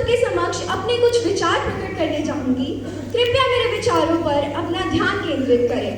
सबके समक्ष अपने कुछ विचार प्रकट करने चाहूंगी। कृपया मेरे विचारों पर अपना ध्यान केंद्रित करें।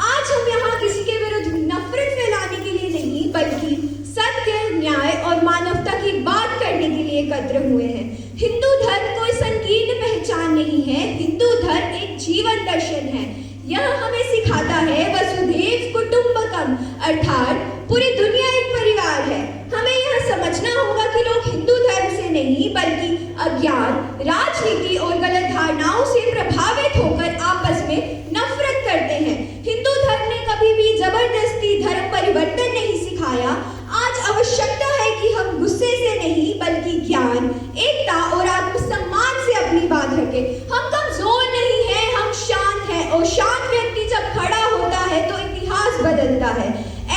आज हम यहाँ किसी के विरुद्ध नफरत फैलाने के लिए नहीं, बल्कि सत्य, न्याय और मानवता की बात करने के लिए एकत्र हुए हैं। हिंदू धर्म कोई संकीर्ण पहचान नहीं है, हिंदू धर्म एक जीवन दर्शन है। यह हमें सिखाता है वसुधैव कुटुंबकम, अर्थात पूरी दुनिया एक परिवार है। हमें यह समझना होगा कि लोग हिंदू धर्म से नहीं, बल्कि अज्ञान, राजनीति और गलत धारणाओं से प्रभावित होकर आपस में नफरत करते हैं। हिंदू धर्म ने कभी भी जबरदस्ती धर्म परिवर्तन नहीं सिखाया। आज आवश्यकता है कि हम गुस्से से नहीं, बल्कि ज्ञान, एकता और आत्मसम्मान से अपनी बात रखें। हम कमजोर नहीं हैं, हम शांत हैं, और शांत व्यक्ति जब खड़ा होता है तो इतिहास बदलता है।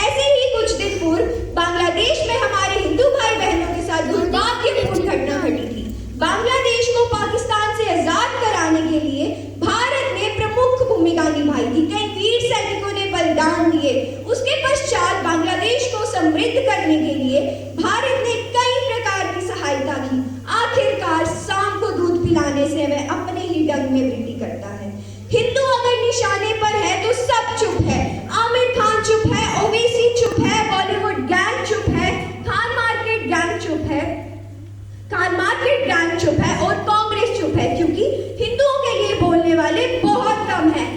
ऐसे ही कुछ दिन पूर्व बांग्लादेश में हमारे हिंदू भाई बहनों के साथ दुर्भाग्यपूर्ण घटना घटी थी। बांग्लादेश को पाकिस्तान से आजाद कराने के लिए भारत ने प्रमुख भूमिका निभाई थी। कई वीर सैनिकों ने बलिदान दिए। उसके पश्चात बांग्लादेश को समृद्ध करने के लिए भारत ने कई प्रकार की सहायता की। आखिरकार सांप को दूध पिलाने से वह अपने ही डंग में वृद्धि करता है। हिंदू अगर निशाने पर है तो सब चुप है। आमिर खान चुप है, ओवैसी चुप है, बॉलीवुड गैंग चुप है, खान मार्केट गैंग चुप है, और कांग्रेस चुप है, क्योंकि हिंदुओं के लिए बोलने वाले बहुत कम हैं।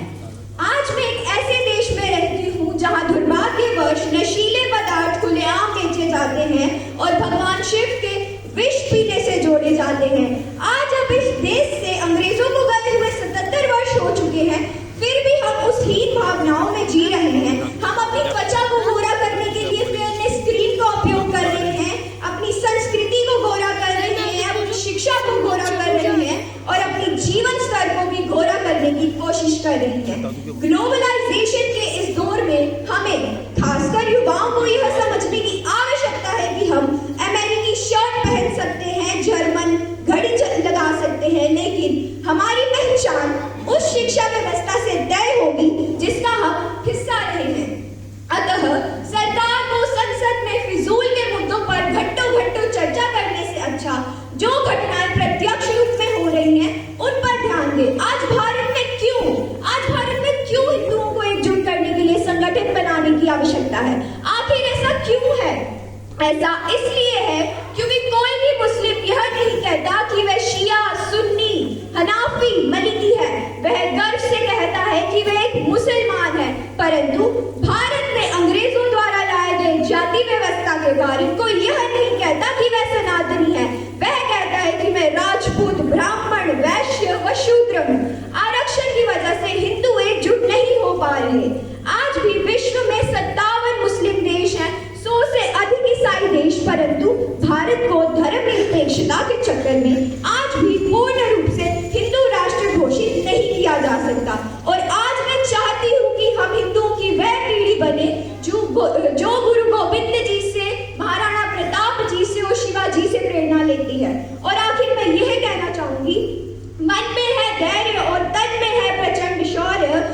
आज मैं एक ऐसे देश में रहती हूँ जहाँ दुर्भाग्यवश नशीले पदार्थ खुलेआम बेचे जाते हैं और भगवान शिव के विष पीने से जोड़े जाते हैं। आज अब इस देश से अंग्रेजों को गए हुए 77 वर्ष हो चुके हैं, फिर भी हम उस हीन भावनाओं में जी रहे हैं। हम अपनी त्वचा को गोरा करने के लिए फेयरनेस क्रीम का उपयोग कर रहे हैं, अपनी संस्कृति को गोरा कर रहे हैं, अपनी शिक्षा को गोरा कर रहे हैं, और अपनी जीवन स्तर को भी गोरा करने की कोशिश कर रही है। ग्लोबलाइजेशन के इस दौर में हमें, खासकर युवाओं को, यह समझने की आवश्यकता है कि हम अमेरिकी शर्ट पहन सकते हैं, जर्मन घड़ी लगा सकते हैं, लेकिन हमारी पहचान उस शिक्षा व्यवस्था से तय होगी जिसका हम हिस्सा रहे हैं। अतः सरकार को संसद में फिजूल के मुद्दों पर घंटों चर्चा करने से अच्छा जो घटनाएं प्रत्यक्ष रूप में हो रही हैं उन पर ध्यान दें। आज भारत में क्यों हिंदुओं को एकजुट करने के लिए संगठन बनाने की आवश्यकता है? आखिर ऐसा क्यों है? ऐसा इसलिए है क्योंकि कोई भी मुस्लिम यह नहीं कहता कि वह शिया, सुन्नी, हनाफी, मलिकी है। वह गर्व से कहता है कि वह एक मुसलमान है। परंतु भारत में अंग्रेजों द्वारा लाए गए जाति व्यवस्था के कारण कोई यह नहीं कहता कि वह सनातनी है। वह कहता है कि मैं राजपूत, ब्राह्मण, वैश्य व शूद्र हूँ। आरक्षण की वजह से हिंदू एकजुट नहीं हो पा रहे। आज भी विश्व में 57 मुस्लिम देश हैं, 100 से अधिक ईसाई देश, परंतु भारत को धर्मनिरपेक्षता के चक्कर में आज भी पूर्ण रूप से हिंदू राष्ट्र घोषित नहीं किया जा सकता। और आज मैं चाहती हूँ कि हम हिंदुओं की वह पीढ़ी बने जो गुरु गोविंद जी से, महाराणा प्रताप जी से और शिवाजी से प्रेरणा लेती है। और आखिर मैं यह कहना चाहूंगी, मन में है धैर्य और तन में है प्रचंड शौर्य।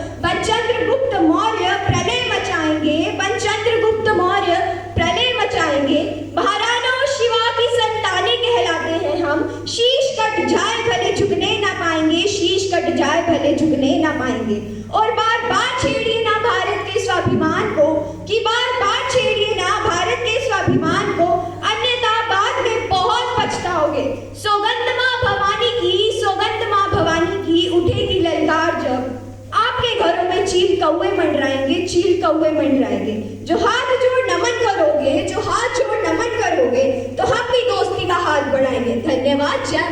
चंद्रगुप्त मौर्य प्रलय मचाएंगे, चंद्रगुप्त मौर्य प्रलय मचाएंगे। महाराणा और शिवा की संतानें कहलाते हैं हम। शीश कट जाए भले झुकने ना पाएंगे, शीश कट जाए भले झुकने ना पाएंगे। और बार बार छेड़िए ना भारत के स्वाभिमान को, कि बार बार छेड़िए ना भारत के स्वाभिमान को, अन्यथा बाद में बहुत पछताओगे। सौगंध मां भवानी की उठेगी ललकार जब आपके घरों में चील कौवे मंडराएंगे। जो हाथ जोड़ नमन करोगे तो हम भी दोस्ती का हाथ बढ़ाएंगे। धन्यवाद। जय